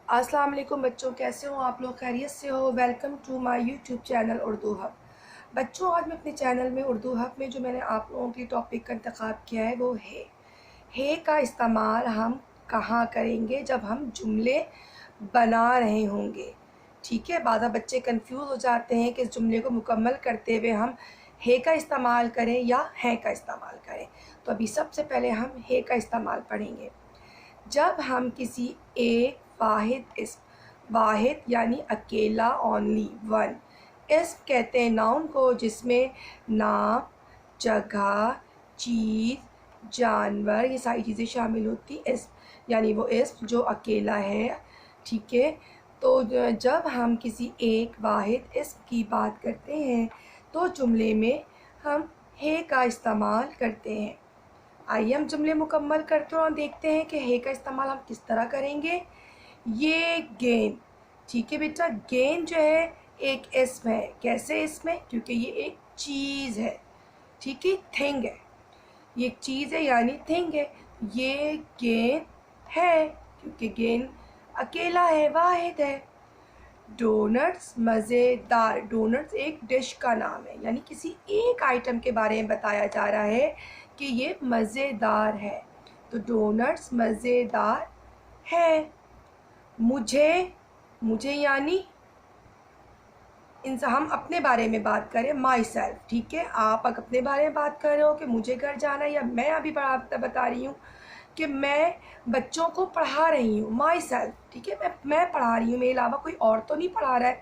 अस्सलाम वालेकुम बच्चों, कैसे हो आप लोग? खैरियत से हो? Welcome to my YouTube channel Urdu hub. बच्चों, आज मैं अपने चैनल में उर्दू हब में जो मैंने आप लोगों के टॉपिक का इंतखाब किया है वो है का इस्तेमाल हम कहाँ करेंगे जब हम जुमले बना रहे होंगे। ठीक है, बाज़ बच्चे कंफ्यूज हो जाते हैं कि इस जुमले को मुकम्मल करते हुए हम है का इस्तेमाल करें या हैं का इस्तेमाल करें। तो अभी सबसे पहले हम है का इस्तेमाल पढ़ेंगे। जब हम किसी एक वाहिद यानी अकेला, ओनली वन इस्म कहते हैं नाउन को, जिसमें नाम, जगह, चीज़, जानवर, ये सारी चीज़ें शामिल होती इस्म, यानी वो इस्म जो अकेला है। ठीक है, तो जब हम किसी एक वाहिद इस्म की बात करते हैं तो जुमले में हम है का इस्तेमाल करते हैं। आइए हम जुमले मुकम्मल करते हैं और देखते हैं कि है का इस्तेमाल हम किस तरह करेंगे। ये गेंद, ठीक है बेटा, गेंद जो है एक इस्म है। कैसे इस्म है? क्योंकि ये एक चीज़ है। ठीक है, थिंग है, ये एक चीज़ है यानी थिंग है। ये गेंद है क्योंकि गेंद अकेला है, वाहिद है। डोनट्स मज़ेदार, डोनट्स एक डिश का नाम है, यानी किसी एक आइटम के बारे में बताया जा रहा है कि ये मज़ेदार है, तो डोनट्स मज़ेदार है। मुझे यानी हम अपने बारे में बात करें, माई सेल्फ। ठीक है, आप अपने बारे में बात कर रहे हो कि मुझे घर जाना है, या मैं अभी बता रही हूँ कि मैं बच्चों को पढ़ा रही हूँ, माई सेल्फ। ठीक है, मैं पढ़ा रही हूँ, मेरे अलावा कोई और तो नहीं पढ़ा रहा है।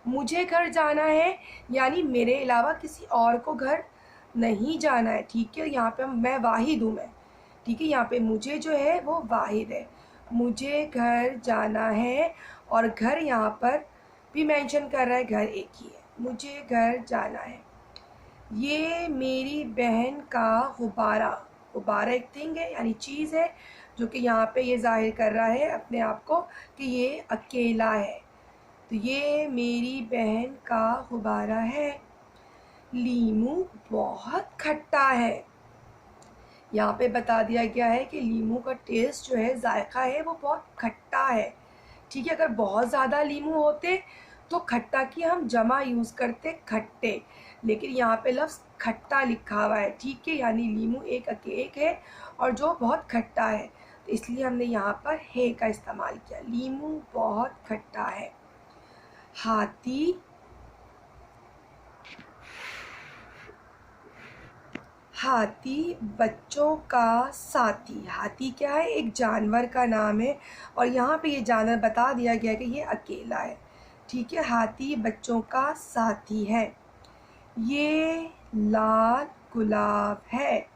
मुझे घर जाना है यानी मेरे अलावा किसी और को घर नहीं जाना है। ठीक है, यहाँ पे मैं वाहिद हूँ मैं। ठीक है, यहाँ पे मुझे जो है वो वाहिद है, मुझे घर जाना है, और घर यहाँ पर भी मेंशन कर रहा है, घर एक ही है, मुझे घर जाना है। ये मेरी बहन का गुब्बारा, गुब्बारा एक थिंग है यानी चीज़ है, जो कि यहाँ पे ये जाहिर कर रहा है अपने आप को कि ये अकेला है। तो ये मेरी बहन का गुब्बारा है। लीमू बहुत खट्टा है, यहाँ पे बता दिया गया है कि लीमू का टेस्ट जो है, जायका है, वो बहुत खट्टा है। ठीक है, अगर बहुत ज़्यादा लीमू होते तो खट्टा की हम जमा यूज़ करते, खट्टे, लेकिन यहाँ पे लफ्ज़ खट्टा लिखा हुआ है। ठीक है, यानी लीमू एक है और जो बहुत खट्टा है, तो इसलिए हमने यहाँ पर है का इस्तेमाल किया। लीमू बहुत खट्टा है। हाथी बच्चों का साथी। हाथी क्या है? एक जानवर का नाम है, और यहाँ पे ये जानवर बता दिया गया कि ये अकेला है। ठीक है, हाथी बच्चों का साथी है। ये लाल गुलाब है।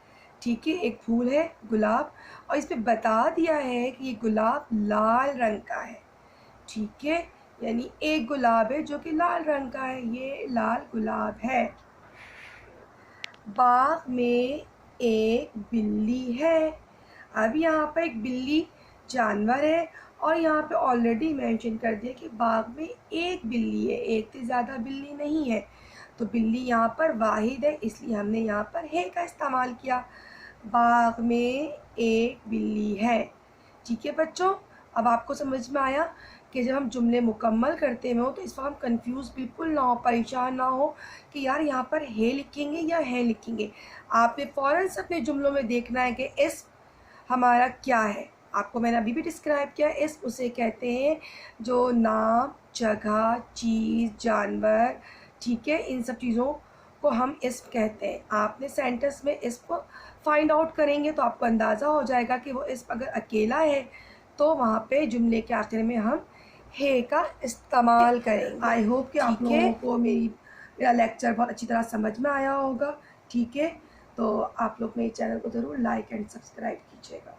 ठीक है, एक फूल है गुलाब, और इस पे बता दिया है कि ये गुलाब लाल रंग का है। ठीक है, यानी एक गुलाब है जो कि लाल रंग का है, ये लाल गुलाब है। बाग में एक बिल्ली है। अब यहाँ पर एक बिल्ली जानवर है, और यहाँ पे ऑलरेडी मेंशन कर दिया कि बाग में एक बिल्ली है, एक से ज़्यादा बिल्ली नहीं है। तो बिल्ली यहाँ पर वाहिद है, इसलिए हमने यहाँ पर है का इस्तेमाल किया। बाग में एक बिल्ली है। ठीक है बच्चों, अब आपको समझ में आया कि जब हम जुमले मुकम्मल करते हैं तो इस वक्त हम कंफ्यूज बिल्कुल ना हो, परेशान ना हो कि यार यहाँ पर है लिखेंगे या है लिखेंगे। आपने फ़ौरन से अपने जुमलों में देखना है कि इस हमारा क्या है। आपको मैंने अभी भी डिस्क्राइब किया, इस उसे कहते हैं जो नाम, जगह, चीज़, जानवर, ठीक है, इन सब चीज़ों को हम इस्म कहते हैं। आपने सेंटेंस में इसको फाइंड आउट करेंगे तो आपको अंदाज़ा हो जाएगा कि वो इस्म अगर अकेला है तो वहाँ पे जुमले के आखिर में हम है का इस्तेमाल करेंगे। आई होप कि आप लोगों को मेरा लेक्चर बहुत अच्छी तरह समझ में आया होगा। ठीक है, तो आप लोग मेरे चैनल को ज़रूर लाइक एंड सब्सक्राइब कीजिएगा।